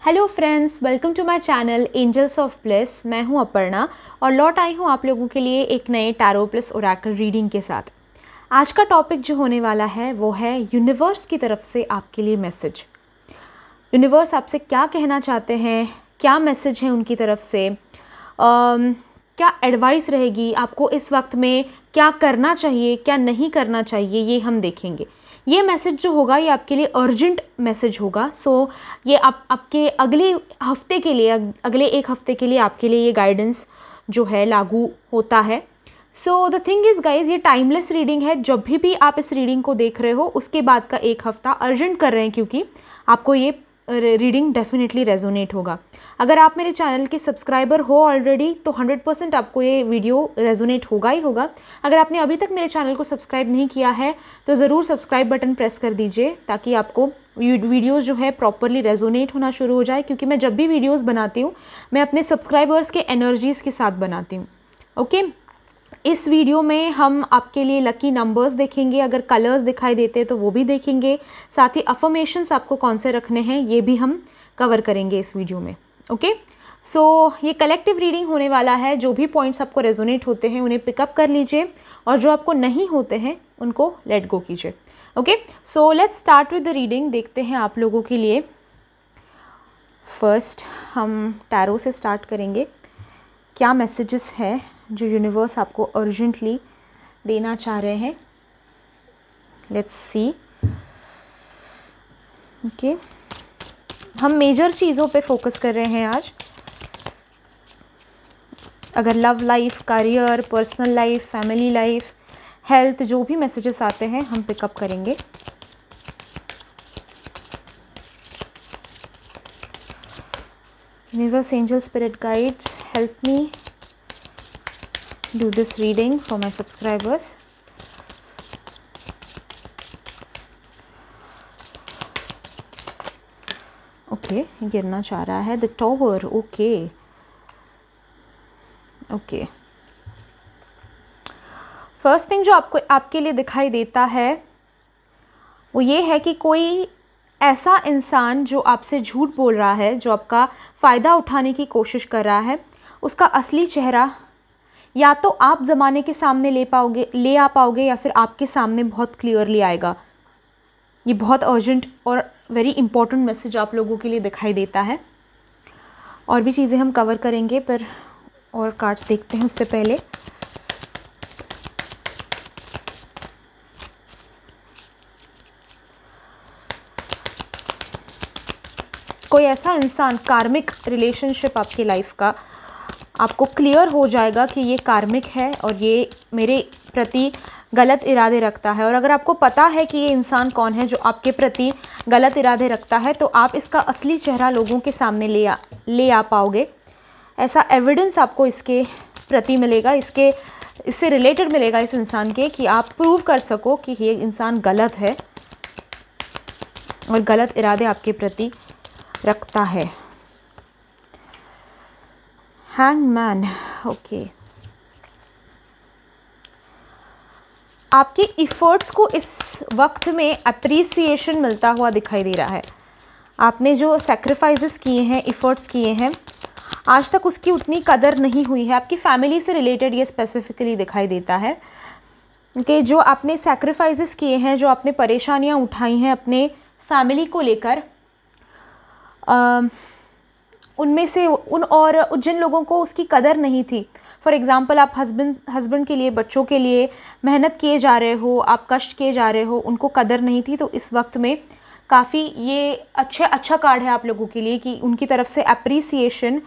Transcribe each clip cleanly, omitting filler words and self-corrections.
Hello friends, welcome to my channel Angels of Bliss. मैं हूं अपर्णा और लौट आई हूं आप लोगों के लिए एक नए टैरो प्लस ओरेकल रीडिंग के साथ। आज का टॉपिक जो होने वाला है वो है यूनिवर्स की तरफ से आपके लिए मैसेज। यूनिवर्स आपसे क्या कहना चाहते हैं, क्या मैसेज है उनकी तरफ से, क्या एडवाइस रहेगी आपको इस वक्त में, क्या करना चाहिए क्या नहीं करना चाहिए, ये हम देखेंगे। ये मैसेज जो होगा ये आपके लिए अर्जेंट मैसेज होगा। सो ये आपके अगले हफ्ते के लिए, अगले एक हफ्ते के लिए आपके लिए ये गाइडेंस जो है लागू होता है। So the thing is guys, ये टाइमलेस रीडिंग है। जब भी आप इस रीडिंग को देख रहे हो उसके बाद का एक हफ्ता अर्जेंट कर रहे हैं, क्योंकि आपको ये रीडिंग डेफिनेटली रेजोनेट होगा। अगर आप मेरे चैनल के सब्सक्राइबर हो ऑलरेडी तो 100% आपको ये वीडियो रेजोनेट होगा ही होगा। अगर आपने अभी तक मेरे चैनल को सब्सक्राइब नहीं किया है तो ज़रूर सब्सक्राइब बटन प्रेस कर दीजिए, ताकि आपको वीडियोस जो है प्रॉपरली रेजोनेट होना शुरू हो जाए। क्योंकि मैं जब भी वीडियोस बनाती हूँ मैं अपने सब्सक्राइबर्स के एनर्जीज़ के साथ बनाती हूँ। ओके, इस वीडियो में हम आपके लिए लकी नंबर्स देखेंगे, अगर कलर्स दिखाई देते हैं तो वो भी देखेंगे, साथ ही अफर्मेशंस आपको कौन से रखने हैं ये भी हम कवर करेंगे इस वीडियो में। ओके, सो ये कलेक्टिव रीडिंग होने वाला है। जो भी पॉइंट्स आपको रेजोनेट होते हैं उन्हें पिकअप कर लीजिए और जो आपको नहीं होते हैं उनको लेट गो कीजिए। Okay, so let's start with the reading. देखते हैं आप लोगों के लिए। फर्स्ट हम टैरो से स्टार्ट करेंगे। क्या मैसेजेस है जो यूनिवर्स आपको अर्जेंटली देना चाह रहे हैं, लेट्स सी। ओके, हम मेजर चीज़ों पे फोकस कर रहे हैं आज। अगर love life, career, personal life, family life, health, जो भी मैसेजेस आते हैं हम पिकअप करेंगे। Universe, angel, spirit guides, help me do this reading for my subscribers. Okay, गिरना चाह रहा है the tower. Okay okay, first thing जो आपके लिए दिखाई देता है वो ये है कि कोई ऐसा इंसान जो आपसे झूठ बोल रहा है, जो आपका फ़ायदा उठाने की कोशिश कर रहा है, उसका असली चेहरा या तो आप ज़माने के सामने ले आ पाओगे या फिर आपके सामने बहुत क्लियरली आएगा। ये बहुत अर्जेंट और वेरी इंपॉर्टेंट मैसेज आप लोगों के लिए दिखाई देता है। और भी चीज़ें हम कवर करेंगे, पर और कार्ड्स देखते हैं उससे पहले। कोई ऐसा इंसान, कार्मिक रिलेशनशिप आपकी लाइफ का, आपको क्लियर हो जाएगा कि ये कार्मिक है और ये मेरे प्रति गलत इरादे रखता है। और अगर आपको पता है कि ये इंसान कौन है जो आपके प्रति गलत इरादे रखता है, तो आप इसका असली चेहरा लोगों के सामने ले आ पाओगे। ऐसा एविडेंस आपको इसके प्रति मिलेगा, इससे रिलेटेड मिलेगा इस इंसान के, कि आप प्रूव कर सको कि ये इंसान गलत है और गलत इरादे आपके प्रति रखता है। हैंगमैन। ओके, आपके इफ़र्ट्स को इस वक्त में अप्रिसिएशन मिलता हुआ दिखाई दे रहा है। आपने जो सैक्रिफाइसेस किए हैं, इफ़र्ट्स किए हैं, आज तक उसकी उतनी कदर नहीं हुई है। आपकी फैमिली से रिलेटेड ये स्पेसिफिकली दिखाई देता है कि जो आपने सैक्रिफाइसेस किए हैं, जो आपने परेशानियां उठाई हैं अपने फैमिली को लेकर, उनमें से जिन लोगों को उसकी कदर नहीं थी, फॉर एग्ज़ाम्पल आप हस्बैंड के लिए, बच्चों के लिए मेहनत किए जा रहे हो, आप कष्ट किए जा रहे हो, उनको कदर नहीं थी, तो इस वक्त में काफ़ी ये अच्छा कार्ड है आप लोगों के लिए कि उनकी तरफ से अप्रिसिएशन,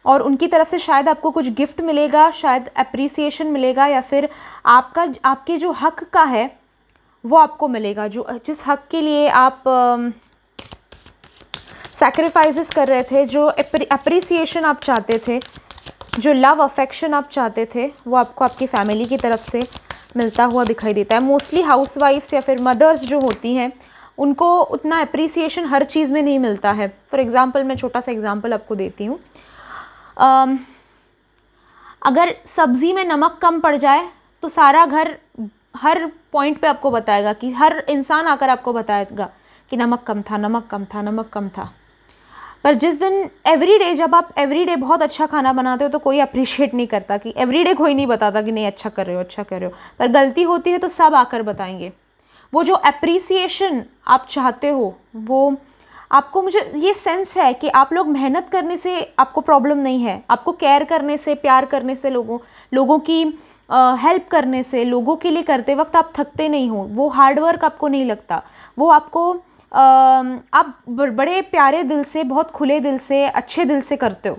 और उनकी तरफ से शायद आपको कुछ गिफ्ट मिलेगा, शायद अप्रिसिएशन मिलेगा, या फिर आपके जो हक का है वो आपको मिलेगा। जिस हक के लिए आप सैक्रिफाइसेस कर रहे थे, जो अप्रिसिएशन आप चाहते थे, जो लव अफेक्शन आप चाहते थे, वो आपको आपकी फैमिली की तरफ से मिलता हुआ दिखाई देता है। मोस्टली हाउसवाइफ्स या फिर मदर्स जो होती हैं उनको उतना अप्रिसिएशन हर चीज़ में नहीं मिलता है। फॉर एग्ज़ाम्पल, मैं छोटा सा एग्ज़ाम्पल आपको देती हूँ। अगर सब्ज़ी में नमक कम पड़ जाए तो सारा घर हर पॉइंट पे आपको बताएगा, कि हर इंसान आकर आपको बताएगा कि नमक कम था, नमक कम था, नमक कम था। पर जिस दिन एवरीडे, जब आप एवरीडे बहुत अच्छा खाना बनाते हो तो कोई अप्रिशिएट नहीं करता, कि एवरीडे कोई नहीं बताता कि नहीं अच्छा कर रहे हो, अच्छा कर रहे हो, पर गलती होती है तो सब आकर बताएंगे। वो जो अप्रिसिएशन आप चाहते हो, वो आपको, मुझे ये सेंस है कि आप लोग मेहनत करने से आपको प्रॉब्लम नहीं है, आपको केयर करने से, प्यार करने से, लोगों की हेल्प करने से, लोगों के लिए करते वक्त आप थकते नहीं हो, वो हार्डवर्क आपको नहीं लगता, वो आपको आप बड़े प्यारे दिल से, बहुत खुले दिल से, अच्छे दिल से करते हो,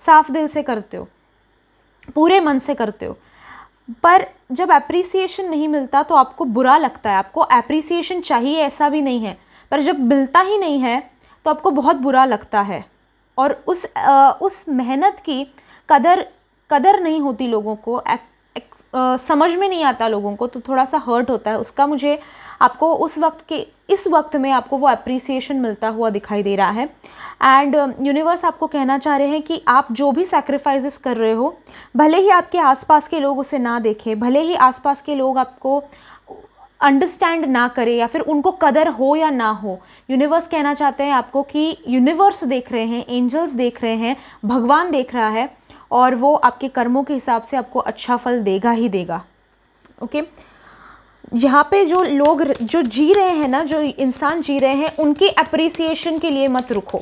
साफ दिल से करते हो, पूरे मन से करते हो। पर जब एप्रिसिएशन नहीं मिलता तो आपको बुरा लगता है, आपको एप्रिसिएशन चाहिए ऐसा भी नहीं है, पर जब मिलता ही नहीं है तो आपको बहुत बुरा लगता है, और उस मेहनत की कदर नहीं होती लोगों को, समझ में नहीं आता लोगों को, तो थोड़ा सा हर्ट होता है उसका। मुझे आपको इस वक्त में आपको वो अप्रिसिएशन मिलता हुआ दिखाई दे रहा है। एंड यूनिवर्स आपको कहना चाह रहे हैं कि आप जो भी सैक्रिफाइसेस कर रहे हो, भले ही आपके आसपास के लोग उसे ना देखें, भले ही आसपास के लोग आपको अंडरस्टैंड ना करें, या फिर उनको कदर हो या ना हो, यूनिवर्स कहना चाहते हैं आपको कि यूनिवर्स देख रहे हैं, एंजल्स देख रहे हैं, भगवान देख रहा है, और वो आपके कर्मों के हिसाब से आपको अच्छा फल देगा ही देगा। ओके, यहाँ पे जो लोग जो जी रहे हैं ना, जो इंसान जी रहे हैं, उनकी अप्रिसिएशन के लिए मत रुको,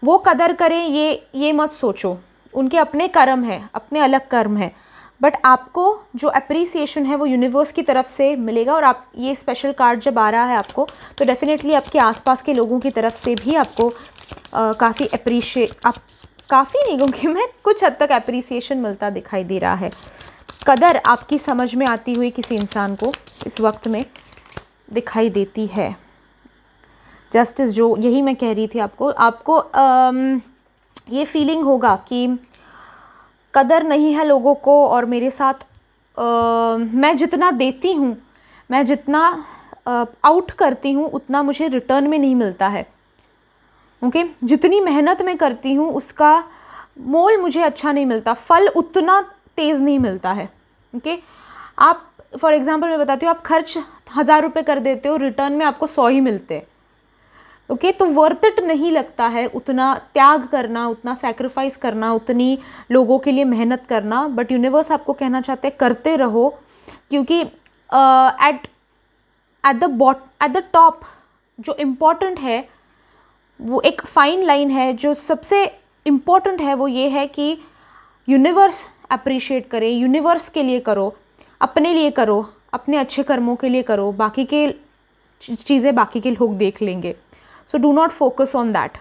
वो कदर करें ये मत सोचो, उनके अपने कर्म है, अपने अलग कर्म है, बट आपको जो अप्रिसिएशन है वो यूनिवर्स की तरफ से मिलेगा। और आप ये स्पेशल कार्ड जब आ रहा है आपको, तो डेफिनेटली आपके आसपास के लोगों की तरफ से भी आपको काफ़ी काफ़ी नहीं क्योंकि मैं कुछ हद तक अप्रिसिएशन मिलता दिखाई दे रहा है, कदर आपकी समझ में आती हुई किसी इंसान को इस वक्त में दिखाई देती है। जस्टिस, जो यही मैं कह रही थी आपको ये फीलिंग होगा कि कदर नहीं है लोगों को, और मेरे साथ मैं जितना देती हूँ, मैं जितना आउट करती हूँ, उतना मुझे रिटर्न में नहीं मिलता है। ओके, जितनी मेहनत मैं करती हूँ उसका मोल मुझे अच्छा नहीं मिलता, फल उतना तेज़ नहीं मिलता है। ओके, आप फॉर एग्जांपल मैं बताती हूँ, आप खर्च 1000 रुपये कर देते हो, रिटर्न में आपको 100 ही मिलते हैं। ओके, तो वर्थ इट नहीं लगता है उतना त्याग करना, उतना सैक्रिफाइस करना, उतनी लोगों के लिए मेहनत करना। बट यूनिवर्स आपको कहना चाहते हैं करते रहो, क्योंकि एट द टॉप जो इम्पॉर्टेंट है, वो एक फाइन लाइन है, जो सबसे इम्पॉर्टेंट है वो ये है कि यूनिवर्स अप्रिशिएट करे, यूनिवर्स के लिए करो, अपने लिए करो, अपने अच्छे कर्मों के लिए करो, बाकी के चीज़ें बाकी के लोग देख लेंगे। So do not focus on that.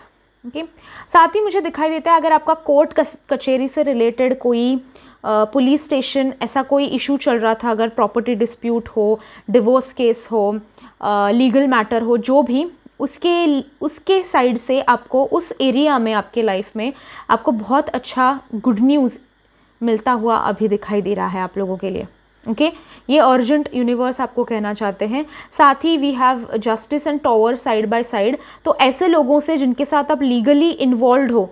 Okay, साथ ही मुझे दिखाई देता है अगर आपका कोर्ट कचहरी से रिलेटेड कोई पुलिस स्टेशन ऐसा कोई इशू चल रहा था, अगर प्रॉपर्टी डिस्प्यूट हो, डिवोर्स केस हो, लीगल मैटर हो, जो भी, उसके साइड से आपको उस एरिया में, आपके लाइफ में आपको बहुत अच्छा गुड न्यूज़ मिलता हुआ अभी दिखाई दे रहा है आप लोगों के लिए। ओके, ये अर्जेंट यूनिवर्स आपको कहना चाहते हैं। साथ ही we have justice and tower side by side, तो ऐसे लोगों से जिनके साथ आप लीगली इन्वॉल्व हो,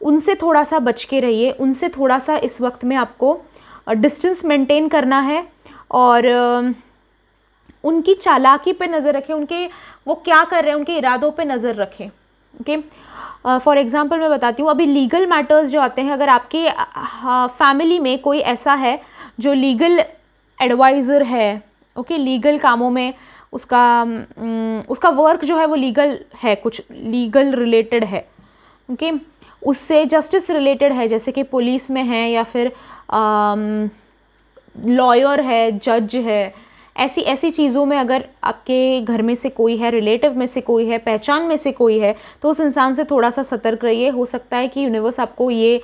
उनसे थोड़ा सा बच के रहिए, उनसे थोड़ा सा इस वक्त में आपको डिस्टेंस मेंटेन करना है, और उनकी चालाकी पे नज़र रखें, वो क्या कर रहे हैं, उनके इरादों पे नज़र रखें। ओके, फॉर एग्जांपल मैं बताती हूँ, अभी लीगल मैटर्स जो आते हैं, अगर आपके फैमिली में कोई ऐसा है जो लीगल एडवाइज़र है, ओके, लीगल कामों में उसका वर्क जो है वो लीगल है, कुछ लीगल रिलेटेड है, ओके, उससे जस्टिस रिलेटेड है, जैसे कि पुलिस में है, या फिर लॉयर है, जज है, ऐसी चीज़ों में अगर आपके घर में से कोई है, रिलेटिव में से कोई है, पहचान में से कोई है, तो उस इंसान से थोड़ा सा सतर्क रहिए। हो सकता है कि यूनिवर्स आपको ये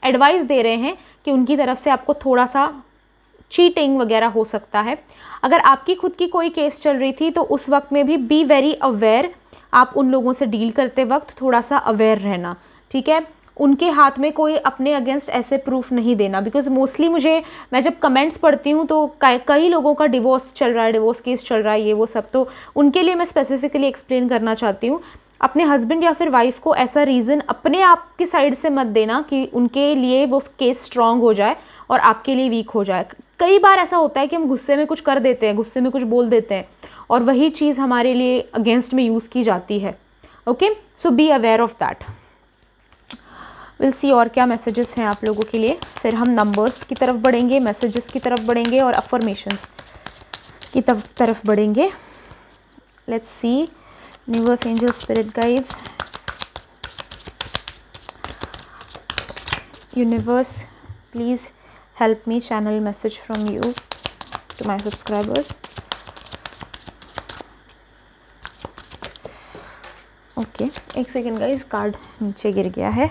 एडवाइस दे रहे हैं कि उनकी तरफ से आपको थोड़ा सा चीटिंग वगैरह हो सकता है। अगर आपकी खुद की कोई केस चल रही थी तो उस वक्त में भी बी वेरी अवेयर, आप उन लोगों से डील करते वक्त थोड़ा सा अवेयर रहना, ठीक है। उनके हाथ में कोई अपने अगेंस्ट ऐसे प्रूफ नहीं देना, बिकॉज मोस्टली मैं जब कमेंट्स पढ़ती हूँ तो कई लोगों का डिवोर्स चल रहा है, डिवोर्स केस चल रहा है, ये वो सब, तो उनके लिए मैं स्पेसिफिकली एक्सप्लेन करना चाहती हूँ, अपने हस्बैंड या फिर वाइफ को ऐसा रीज़न अपने आप की साइड से मत देना कि उनके लिए वो केस स्ट्रांग हो जाए और आपके लिए वीक हो जाए। कई बार ऐसा होता है कि हम गुस्से में कुछ कर देते हैं, गुस्से में कुछ बोल देते हैं, और वही चीज़ हमारे लिए अगेंस्ट में यूज़ की जाती है। Okay, so be aware of that. Will see और क्या मैसेजेस हैं आप लोगों के लिए, फिर हम नंबर्स की तरफ बढ़ेंगे, मैसेजेस की तरफ बढ़ेंगे और अफर्मेशंस की तरफ बढ़ेंगे। Let's see universe, angel, spirit guides. Universe please help me channel message from you to my subscribers. Okay, एक सेकेंड गाइस, कार्ड नीचे गिर गया है।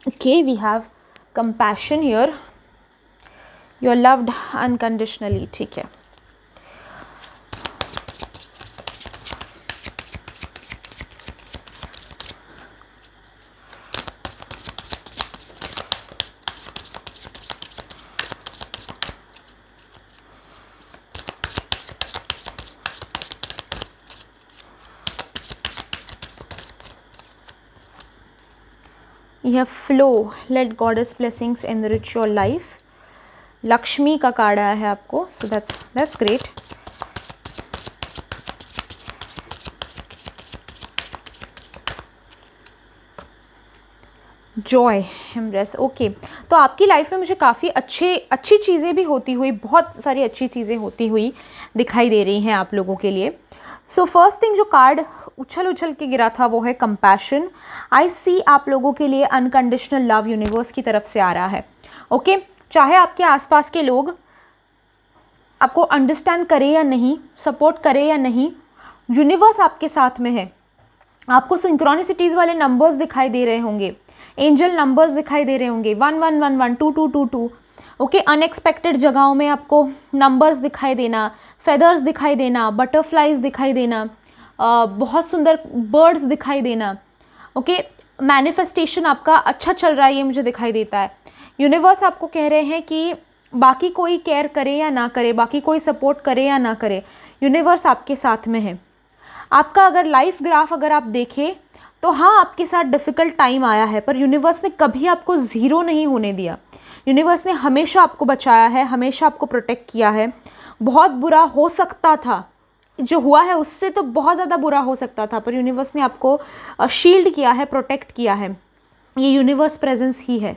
Okay, we have compassion here. You are loved unconditionally. ठीक है। You have flow, let goddess blessings enrich your life. Lakshmi का card आया है आपको, so that's great. Joy, embrace. Okay, तो आपकी लाइफ में मुझे काफ़ी अच्छी चीज़ें भी होती हुई, बहुत सारी अच्छी चीज़ें होती हुई दिखाई दे रही हैं आप लोगों के लिए। सो फर्स्ट थिंग जो कार्ड उछल के गिरा था वो है कंपैशन। आई सी आप लोगों के लिए अनकंडीशनल लव यूनिवर्स की तरफ से आ रहा है। ओके, चाहे आपके आसपास के लोग आपको अंडरस्टैंड करे या नहीं, सपोर्ट करे या नहीं, यूनिवर्स आपके साथ में है। आपको सिंक्रोनिसिटीज़ वाले नंबर्स दिखाई दे रहे होंगे, एंजल नंबर्स दिखाई दे रहे होंगे, 1111, 2222। ओके, अनएक्सपेक्टेड जगहों में आपको नंबर्स दिखाई देना, फेदर्स दिखाई देना, बटरफ्लाइज दिखाई देना, बहुत सुंदर बर्ड्स दिखाई देना। ओके, मैनिफेस्टेशन आपका अच्छा चल रहा है, ये मुझे दिखाई देता है। यूनिवर्स आपको कह रहे हैं कि बाकी कोई केयर करे या ना करे, बाकी कोई सपोर्ट करे या ना करे, यूनिवर्स आपके साथ में है। आपका अगर लाइफ ग्राफ अगर आप देखें तो हाँ, आपके साथ डिफ़िकल्ट टाइम आया है, पर यूनिवर्स ने कभी आपको ज़ीरो नहीं होने दिया। यूनिवर्स ने हमेशा आपको बचाया है, हमेशा आपको प्रोटेक्ट किया है। बहुत बुरा हो सकता था, जो हुआ है उससे तो बहुत ज़्यादा बुरा हो सकता था, पर यूनिवर्स ने आपको शील्ड किया है, प्रोटेक्ट किया है। ये यूनिवर्स प्रेजेंस ही है।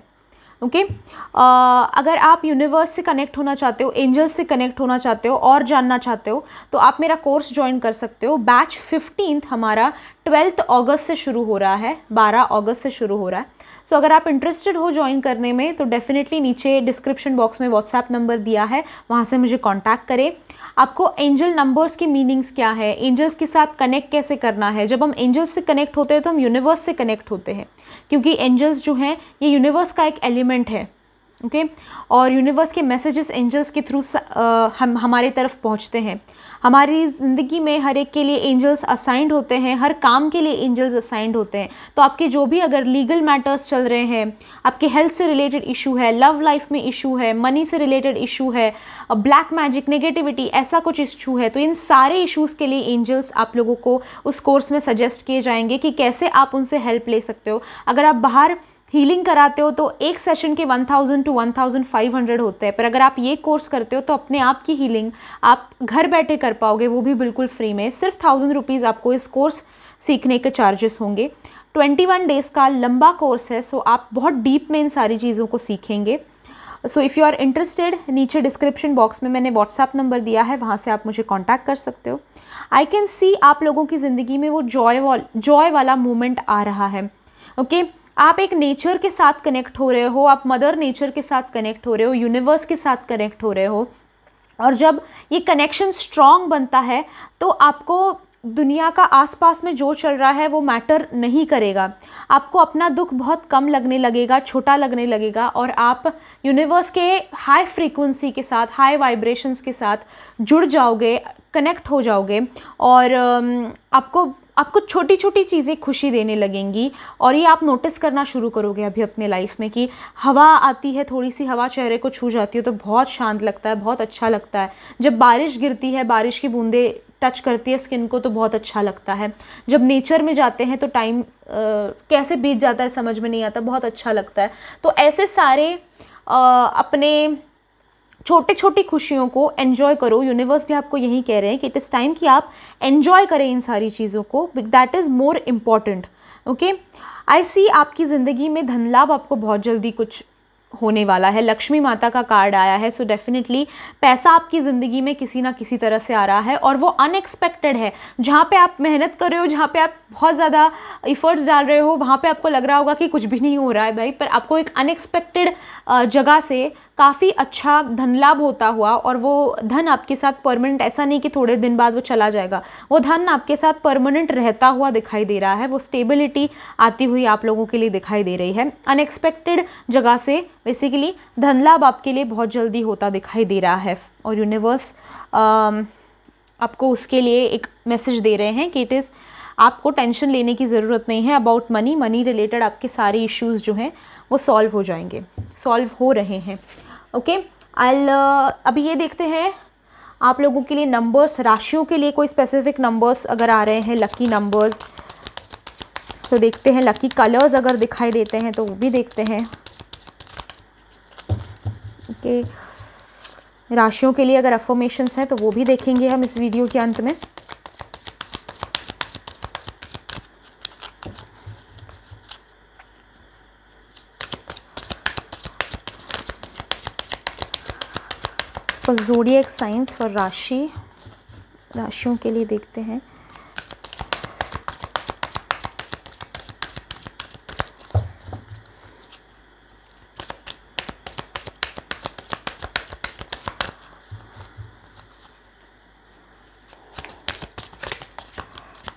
ओके, अगर आप यूनिवर्स से कनेक्ट होना चाहते हो, एंजल से कनेक्ट होना चाहते हो और जानना चाहते हो, तो आप मेरा कोर्स ज्वाइन कर सकते हो। बैच 15 हमारा 12 अगस्त से शुरू हो रहा है, 12 अगस्त से शुरू हो रहा है। सो अगर आप इंटरेस्टेड हो ज्वाइन करने में तो डेफिनेटली नीचे डिस्क्रिप्शन बॉक्स में व्हाट्सएप नंबर दिया है, वहाँ से मुझे कॉन्टैक्ट करें। आपको एंजल नंबर्स की मीनिंग्स क्या है, एंजल्स के साथ कनेक्ट कैसे करना है। जब हम एंजल्स से कनेक्ट होते हैं तो हम यूनिवर्स से कनेक्ट होते हैं, क्योंकि एंजल्स जो हैं ये यूनिवर्स का एक एलिमेंट है। ओके, और यूनिवर्स के मैसेजेस एंजल्स के थ्रू हमारे तरफ पहुंचते हैं। हमारी ज़िंदगी में हर एक के लिए एंजल्स असाइंड होते हैं, हर काम के लिए एंजल्स असाइंड होते हैं। तो आपके जो भी अगर लीगल मैटर्स चल रहे हैं, आपके हेल्थ से रिलेटेड इशू है, लव लाइफ में इशू है, मनी से रिलेटेड इशू है, ब्लैक मैजिक, नेगेटिविटी, ऐसा कुछ इशू है, तो इन सारे इश्यूज़ के लिए एंजल्स आप लोगों को उस कोर्स में सजेस्ट किए जाएंगे कि कैसे आप उनसे हेल्प ले सकते हो। अगर आप बाहर हीलिंग कराते हो तो एक सेशन के 1000 to 1500 होते हैं, पर अगर आप ये कोर्स करते हो तो अपने आप की हीलिंग आप घर बैठे कर पाओगे, वो भी बिल्कुल फ्री में। सिर्फ 1000 रुपीज़ आपको इस कोर्स सीखने के चार्जेस होंगे। 21 डेज़ का लंबा कोर्स है, सो आप बहुत डीप में इन सारी चीज़ों को सीखेंगे। So if you are interested, नीचे डिस्क्रिप्शन बॉक्स में मैंने व्हाट्सएप नंबर दिया है, वहाँ से आप मुझे कॉन्टैक्ट कर सकते हो। आई कैन सी आप लोगों की ज़िंदगी में वो जॉय वाला मोमेंट आ रहा है। ओके, आप एक नेचर के साथ कनेक्ट हो रहे हो, आप मदर नेचर के साथ कनेक्ट हो रहे हो, यूनिवर्स के साथ कनेक्ट हो रहे हो, और जब ये कनेक्शन स्ट्रॉन्ग बनता है तो आपको दुनिया का आसपास में जो चल रहा है वो मैटर नहीं करेगा। आपको अपना दुख बहुत कम लगने लगेगा, छोटा लगने लगेगा, और आप यूनिवर्स के हाई फ्रीक्वेंसी के साथ, हाई वाइब्रेशंस के साथ जुड़ जाओगे, कनेक्ट हो जाओगे, और आपको छोटी छोटी चीज़ें खुशी देने लगेंगी। और ये आप नोटिस करना शुरू करोगे अभी अपने लाइफ में कि हवा आती है, थोड़ी सी हवा चेहरे को छू जाती है तो बहुत शांत लगता है, बहुत अच्छा लगता है। जब बारिश गिरती है, बारिश की बूंदें टच करती है स्किन को तो बहुत अच्छा लगता है। जब नेचर में जाते हैं तो टाइम कैसे बीत जाता है समझ में नहीं आता, बहुत अच्छा लगता है। तो ऐसे सारे अपने छोटे छोटी खुशियों को एन्जॉय करो। यूनिवर्स भी आपको यही कह रहे हैं कि इट इज़ टाइम कि आप एन्जॉय करें इन सारी चीज़ों को, that is more important. Okay, I see आपकी ज़िंदगी में धन लाभ आपको बहुत जल्दी कुछ होने वाला है। लक्ष्मी माता का कार्ड आया है, सो डेफिनेटली पैसा आपकी ज़िंदगी में किसी ना किसी तरह से आ रहा है और वो अनएक्सपेक्टेड है। जहाँ पे आप मेहनत कर रहे हो, जहाँ पे आप बहुत ज़्यादा इफ़र्ट्स डाल रहे हो, वहाँ पे आपको लग रहा होगा कि कुछ भी नहीं हो रहा है भाई, पर आपको एक अनएक्सपेक्टेड जगह से काफ़ी अच्छा धन लाभ होता हुआ, और वो धन आपके साथ परमानेंट, ऐसा नहीं कि थोड़े दिन बाद वो चला जाएगा, वो धन आपके साथ परमानेंट रहता हुआ दिखाई दे रहा है। वो स्टेबिलिटी आती हुई आप लोगों के लिए दिखाई दे रही है। अनएक्सपेक्टेड जगह से बेसिकली धन लाभ आपके लिए बहुत जल्दी होता दिखाई दे रहा है, और यूनिवर्स आपको उसके लिए एक मैसेज दे रहे हैं कि इट इज़, आपको टेंशन लेने की ज़रूरत नहीं है अबाउट मनी। मनी रिलेटेड आपके सारे इश्यूज़ जो हैं वो सॉल्व हो जाएंगे, सॉल्व हो रहे हैं। ओके, अभी ये देखते हैं आप लोगों के लिए नंबर्स, राशियों के लिए कोई स्पेसिफिक नंबर्स अगर आ रहे हैं, लकी नंबर्स, तो देखते हैं। लकी कलर्स अगर दिखाई देते हैं तो वो भी देखते हैं। ओके, राशियों के लिए अगर अफर्मेशंस हैं तो वो भी देखेंगे हम इस वीडियो के अंत में। फॉर ज़ोडिएक साइंस, फॉर राशियों के लिए देखते हैं।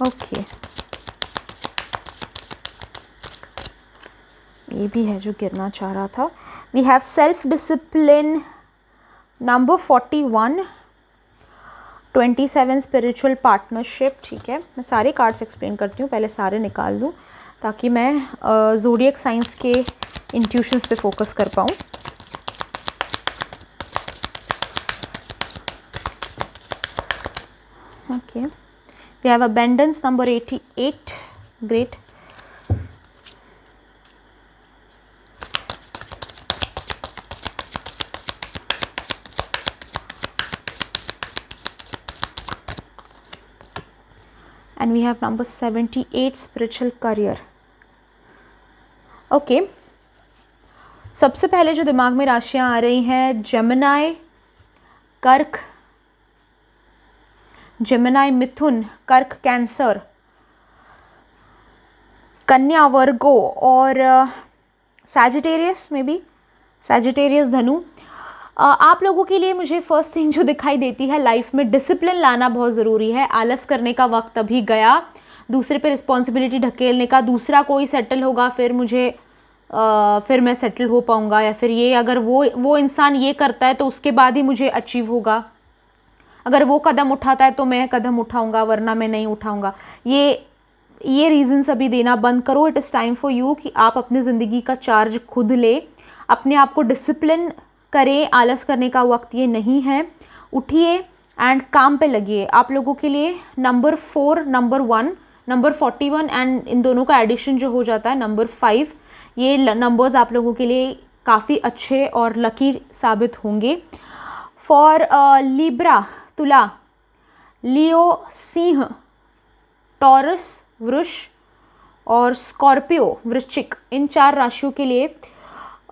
ओके, ये भी है जो गिरना चाह रहा था। We have self discipline, number 41, 27 spiritual partnership. ठीक है, मैं सारे कार्ड्स एक्सप्लेन करती हूँ, पहले सारे निकाल दूँ ताकि मैं ज़ोडिएक साइंस के इंट्यूशंस पे फोकस कर पाऊँ। Okay, we have abundance, number 88, great. And we have number 78, spiritual career. Okay, सबसे पहले जो दिमाग में राशियां आ रही हैं, जेमिनाई, कर्क, जेमिनाई मिथुन, कर्क कैंसर, कन्या वर्गो और सैजिटेरियस में भी, सैजिटेरियस धनु। आप लोगों के लिए मुझे फर्स्ट थिंग जो दिखाई देती है, लाइफ में डिसिप्लिन लाना बहुत ज़रूरी है। आलस करने का वक्त अभी गया, दूसरे पे रिस्पॉन्सिबिलिटी ढकेलने का। दूसरा कोई सेटल होगा फिर मैं सेटल हो पाऊँगा, या फिर ये अगर वो इंसान ये करता है तो उसके बाद ही मुझे अचीव होगा। अगर वो कदम उठाता है तो मैं कदम उठाऊँगा, वरना मैं नहीं उठाऊँगा। ये रीज़न्स अभी देना बंद करो। It is time for you कि आप अपनी ज़िंदगी का चार्ज खुद ले, अपने आप को डिसिप्लिन करें। आलस करने का वक्त ये नहीं है। उठिए एंड काम पे लगिए। आप लोगों के लिए number 4, number 1, number 41 and in दोनों का एडिशन जो हो जाता है नंबर 5, ये नंबर्स आप लोगों के लिए काफ़ी अच्छे और लकी साबित होंगे। फॉर लिब्रा, तुला, लियो, सिंह, टॉरस, वृष और स्कॉर्पियो, वृश्चिक, इन 4 राशियों के लिए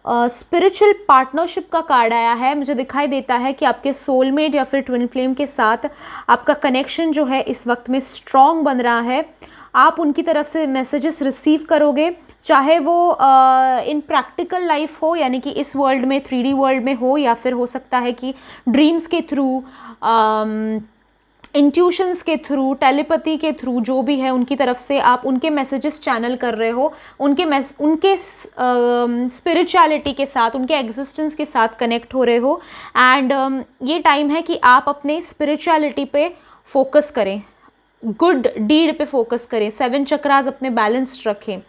स्पिरिचुअल पार्टनरशिप का कार्ड आया है। मुझे दिखाई देता है कि आपके सोलमेट या फिर ट्विन फ्लेम के साथ आपका कनेक्शन जो है इस वक्त में स्ट्रॉन्ग बन रहा है। आप उनकी तरफ से मैसेजेस रिसीव करोगे, चाहे वो इन प्रैक्टिकल लाइफ हो, यानी कि इस वर्ल्ड में 3D वर्ल्ड में हो, या फिर हो सकता है कि ड्रीम्स के थ्रू, इंट्यूशंस के थ्रू, टेलीपैथी के थ्रू, जो भी है उनकी तरफ से आप उनके मैसेजेस चैनल कर रहे हो, उनके स्पिरिचुअलिटी के साथ, उनके एग्जिस्टेंस के साथ कनेक्ट हो रहे हो। एंड ये टाइम है कि आप अपने स्पिरिचुअलिटी पे फोकस करें, गुड डीड पे फोकस करें, 7 चक्रास अपने बैलेंस्ड रखें,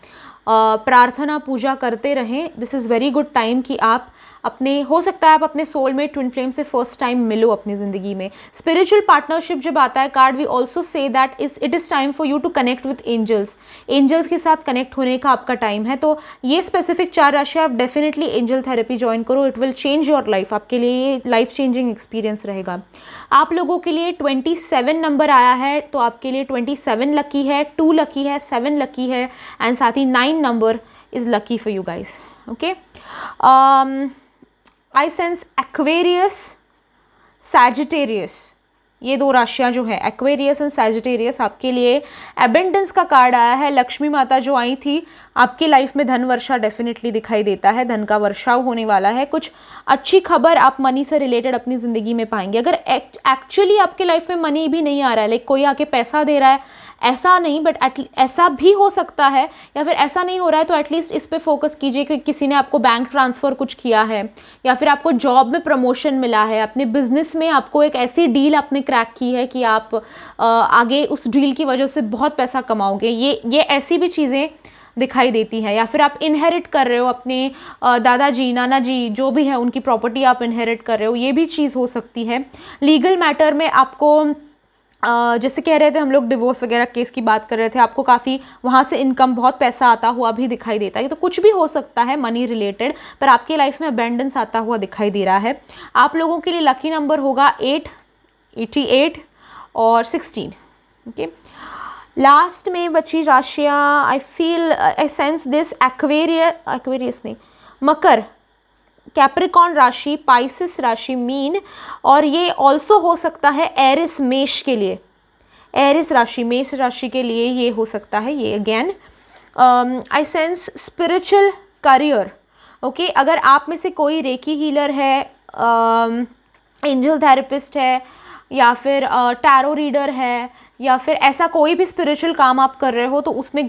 प्रार्थना पूजा करते रहें। This is very good time कि आप अपने, हो सकता है आप अपने सोलमेट ट्विन फ्लेम से फर्स्ट टाइम मिलो अपनी ज़िंदगी में। स्पिरिचुअल पार्टनरशिप जब आता है card, we also say that it is time for you to connect with angels. Angels के साथ कनेक्ट होने का आपका टाइम है। तो ये स्पेसिफिक 4 राशि आप डेफिनेटली एंजल थेरेपी ज्वाइन करो, it will change your life. आपके लिए ये लाइफ चेंजिंग एक्सपीरियंस रहेगा। आप लोगों के लिए 27 नंबर आया है, तो आपके लिए 27 लकी है, 2 लकी है, 7 लकी है, एंड साथ ही 9 number is lucky for you guys. Okay, I sense Aquarius, Sagittarius, ये 2 राशियां जो है एक्वेरियस एंड सैजिटेरियस, आपके लिए एबेंडेंस का कार्ड आया है। लक्ष्मी माता जो आई थी आपकी लाइफ में, धन वर्षा डेफिनेटली दिखाई देता है, धन का वर्षाव होने वाला है। कुछ अच्छी खबर आप मनी से रिलेटेड अपनी ज़िंदगी में पाएंगे। अगर एक्चुअली आपके लाइफ में मनी भी नहीं आ रहा है, लाइक कोई आके पैसा दे रहा है, ऐसा नहीं, बट ऐसा भी हो सकता है, या फिर ऐसा नहीं हो रहा है तो एटलीस्ट इस पे फोकस कीजिए कि किसी ने आपको बैंक ट्रांसफ़र कुछ किया है, या फिर आपको जॉब में प्रमोशन मिला है, अपने बिजनेस में आपको एक ऐसी डील आपने क्रैक की है कि आप आगे उस डील की वजह से बहुत पैसा कमाओगे। ये ऐसी भी चीज़ें दिखाई देती हैं। या फिर आप इनहेरिट कर रहे हो अपने दादाजी नाना जी जो भी है उनकी प्रॉपर्टी आप इनहेरिट कर रहे हो, ये भी चीज़ हो सकती है। लीगल मैटर में आपको जैसे कह रहे थे हम लोग डिवोर्स वगैरह केस की बात कर रहे थे, आपको काफ़ी वहाँ से इनकम, बहुत पैसा आता हुआ भी दिखाई देता है। तो कुछ भी हो सकता है मनी रिलेटेड, पर आपकी लाइफ में अबेंडेंस आता हुआ दिखाई दे रहा है। आप लोगों के लिए लकी नंबर होगा 8, 88 और 16। ओके, लास्ट में बची राशियाँ, I feel, I sense this Aquarius नहीं, मकर, कैप्रिकॉन राशि, पाइसिस राशि, मीन, और ये ऑल्सो हो सकता है एरिस, मेष के लिए, एरिस राशि, मेष राशि के लिए ये हो सकता है। ये again I sense spiritual career. Okay, अगर आप में से कोई रेकी हीलर है, एंजल थेरेपिस्ट है, या फिर टैरो रीडर है, या फिर ऐसा कोई भी स्पिरिचुअल काम आप कर रहे हो, तो उसमें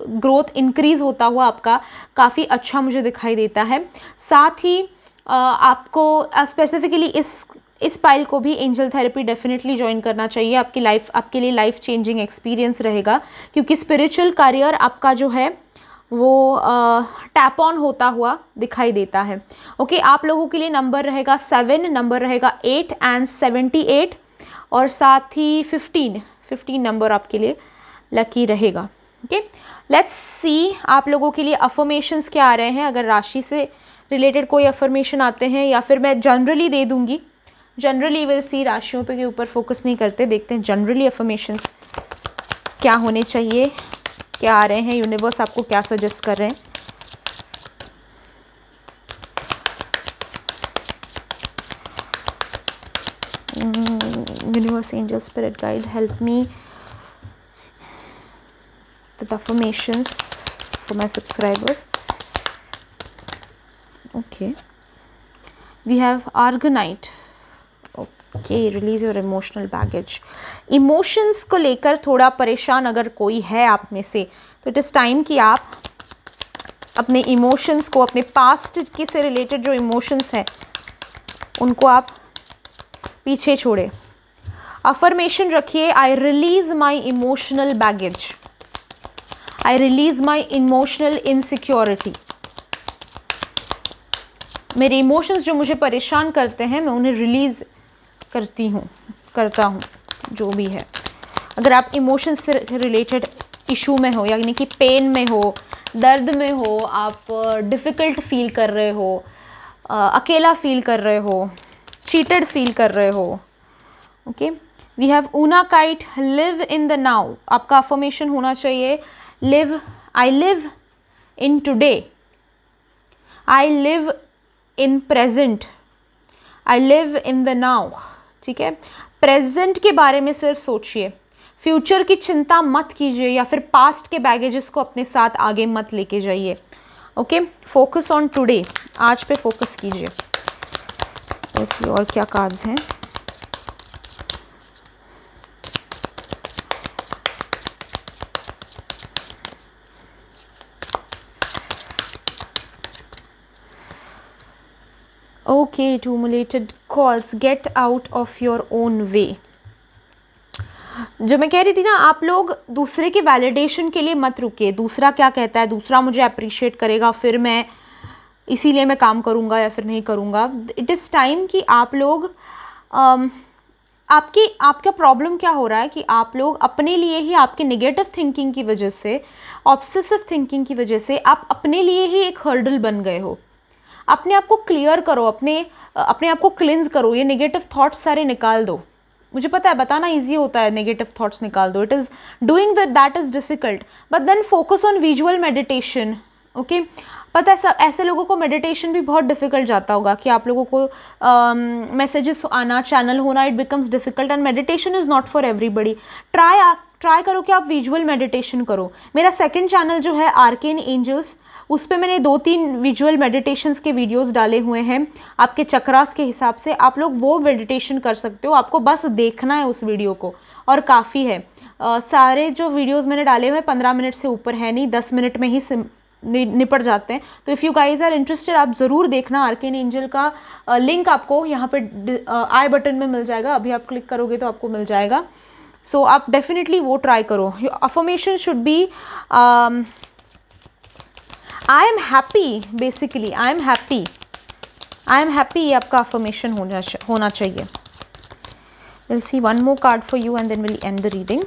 ग्रोथ इंक्रीज होता हुआ आपका काफ़ी अच्छा मुझे दिखाई देता है। साथ ही आपको स्पेसिफिकली इस पाइल को भी एंजल थेरेपी डेफिनेटली ज्वाइन करना चाहिए। आपके लिए लाइफ चेंजिंग एक्सपीरियंस रहेगा, क्योंकि स्पिरिचुअल करियर आपका जो है वो टैप ऑन होता हुआ दिखाई देता है। ओके, आप लोगों के लिए नंबर रहेगा 7, नंबर रहेगा 8 एंड 78, और साथ ही 15 नंबर आपके लिए लकी रहेगा। ओके, लेट्स सी आप लोगों के लिए अफर्मेशंस क्या आ रहे हैं। अगर राशि से रिलेटेड कोई अफर्मेशन आते हैं, या फिर मैं जनरली दे दूंगी, जनरली विल सी, राशियों पे के ऊपर फोकस नहीं करते, देखते हैं जनरली अफर्मेशंस क्या होने चाहिए, क्या आ रहे हैं, यूनिवर्स आपको क्या सजेस्ट कर रहे हैं। Universe, angel, spirit guide, help me with affirmations for my subscribers. Okay, we have Argonite. Okay, release your emotional baggage. Emotions को लेकर थोड़ा परेशान अगर कोई है आप में से, तो इट इज़ टाइम कि आप अपने इमोशंस को, अपने पास्ट के से रिलेटेड जो इमोशंस हैं उनको आप पीछे छोड़े। अफर्मेशन रखिए, I release my emotional baggage, I release my emotional insecurity. मेरे इमोशंस जो मुझे परेशान करते हैं, मैं उन्हें रिलीज़ करता हूँ जो भी है। अगर आप इमोशंस से रिलेटेड इशू में हो, यानी कि पेन में हो, दर्द में हो, आप डिफ़िकल्ट फील कर रहे हो, अकेला फील कर रहे हो, चीटेड फील कर रहे हो। Okay, we have unakite, live in the now. आपका अफर्मेशन होना चाहिए, I live in today, I live in present, I live in the now। ठीक है, प्रेजेंट के बारे में सिर्फ सोचिए, फ्यूचर की चिंता मत कीजिए, या फिर पास्ट के बैगेजेस को अपने साथ आगे मत लेके जाइए। ओके, फोकस ऑन टुडे, आज पे फोकस कीजिए। ऐसी और क्या कार्ड्स हैं। Okay, accumulated calls, get out of your own way। जो मैं कह रही थी ना, आप लोग दूसरे के वैलिडेशन के लिए मत रुकिए, दूसरा क्या कहता है, दूसरा मुझे अप्रिशिएट करेगा फिर मैं इसीलिए मैं काम करूँगा या फिर नहीं करूँगा। इट इज़ टाइम कि आप लोग आपका प्रॉब्लम क्या हो रहा है कि आप लोग अपने लिए ही, आपके नेगेटिव थिंकिंग की वजह से, ऑब्सेसिव थिंकिंग की वजह से आप अपने लिए ही एक हर्डल बन गए हो। अपने आप को क्लियर करो, अपने आप को क्लिंज करो, ये नेगेटिव थॉट्स सारे निकाल दो। मुझे पता है बताना ईजी होता है, नेगेटिव थॉट्स निकाल दो, it is doing that is difficult, but then focus on visual meditation. Okay, पता है सब ऐसे लोगों को मेडिटेशन भी बहुत डिफिकल्ट जाता होगा कि आप लोगों को मैसेजेस आना, चैनल होना, it becomes difficult and meditation is not for everybody. Try करो कि आप विजुअल मेडिटेशन करो। मेरा सेकंड चैनल जो है आर्केन एंजल्स, उस पर मैंने 2-3 विजुअल मेडिटेशंस के वीडियोस डाले हुए हैं आपके चक्रास के हिसाब से। आप लोग वो मेडिटेशन कर सकते हो, आपको बस देखना है उस वीडियो को और काफ़ी है। सारे जो वीडियोस मैंने डाले हुए 15 मिनट से ऊपर है नहीं, 10 मिनट में ही निपट जाते हैं। तो if you guys are interested, आप ज़रूर देखना। आर्केन एंजल का लिंक आपको यहाँ पे आई बटन में मिल जाएगा, अभी आप क्लिक करोगे तो आपको मिल जाएगा। सो आप डेफिनेटली वो ट्राई करो। Affirmation should be I am happy, basically I am happy, I am happy, ये आपका अफर्मेशन होना चाहिए। Will see one more card for you and then will end the reading.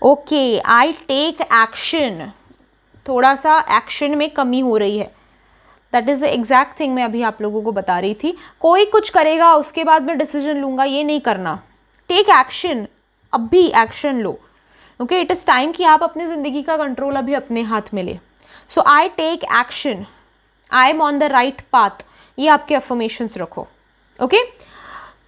Okay, I take action. थोड़ा सा action में कमी हो रही है, that is the exact thing मैं अभी आप लोगों को बता रही थी। कोई कुछ करेगा उसके बाद मैं डिसीजन लूँगा, ये नहीं करना। टेक एक्शन, अभी action low. Okay, it is time कि आप अपनी ज़िंदगी का कंट्रोल अभी अपने हाथ में ले। So I take action, I am on the right path, ये आपके अफर्मेशंस रखो। ओके,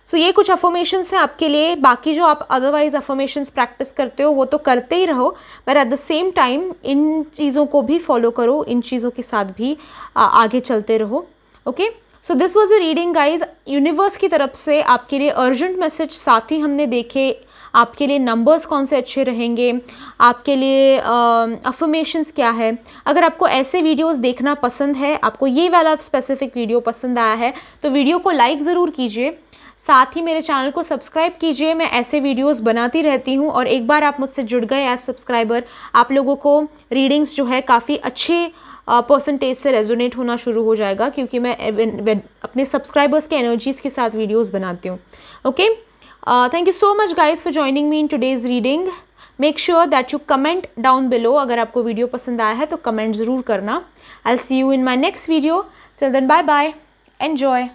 सो ये कुछ अफर्मेशंस हैं आपके लिए। बाकी जो आप अदरवाइज अफर्मेशंस प्रैक्टिस करते हो वो तो करते ही रहो, पर at the same time in चीज़ों को भी फॉलो करो, इन चीज़ों के साथ भी आगे चलते रहो। Okay, so this was a reading guys. Universe की तरफ से आपके लिए अर्जेंट मैसेज साथ ही हमने देखे। आपके लिए नंबर्स कौन से अच्छे रहेंगे, आपके लिए अफर्मेशंस क्या है। अगर आपको ऐसे वीडियोस देखना पसंद है, आपको ये वाला स्पेसिफिक वीडियो पसंद आया है, तो वीडियो को लाइक ज़रूर कीजिए, साथ ही मेरे चैनल को सब्सक्राइब कीजिए। मैं ऐसे वीडियोस बनाती रहती हूँ और एक बार आप मुझसे जुड़ गए एज सब्सक्राइबर, आप लोगों को रीडिंग्स जो है काफ़ी अच्छे परसेंटेज से रेजोनेट होना शुरू हो जाएगा, क्योंकि मैं अपने सब्सक्राइबर्स के एनर्जीज़ के साथ वीडियोस बनाती हूँ। Okay, thank you so much guys for joining me in today's reading. Make sure that you comment down below. अगर आपको वीडियो पसंद आया है तो कमेंट ज़रूर करना। I will see you in my next video. Till then bye bye, enjoy.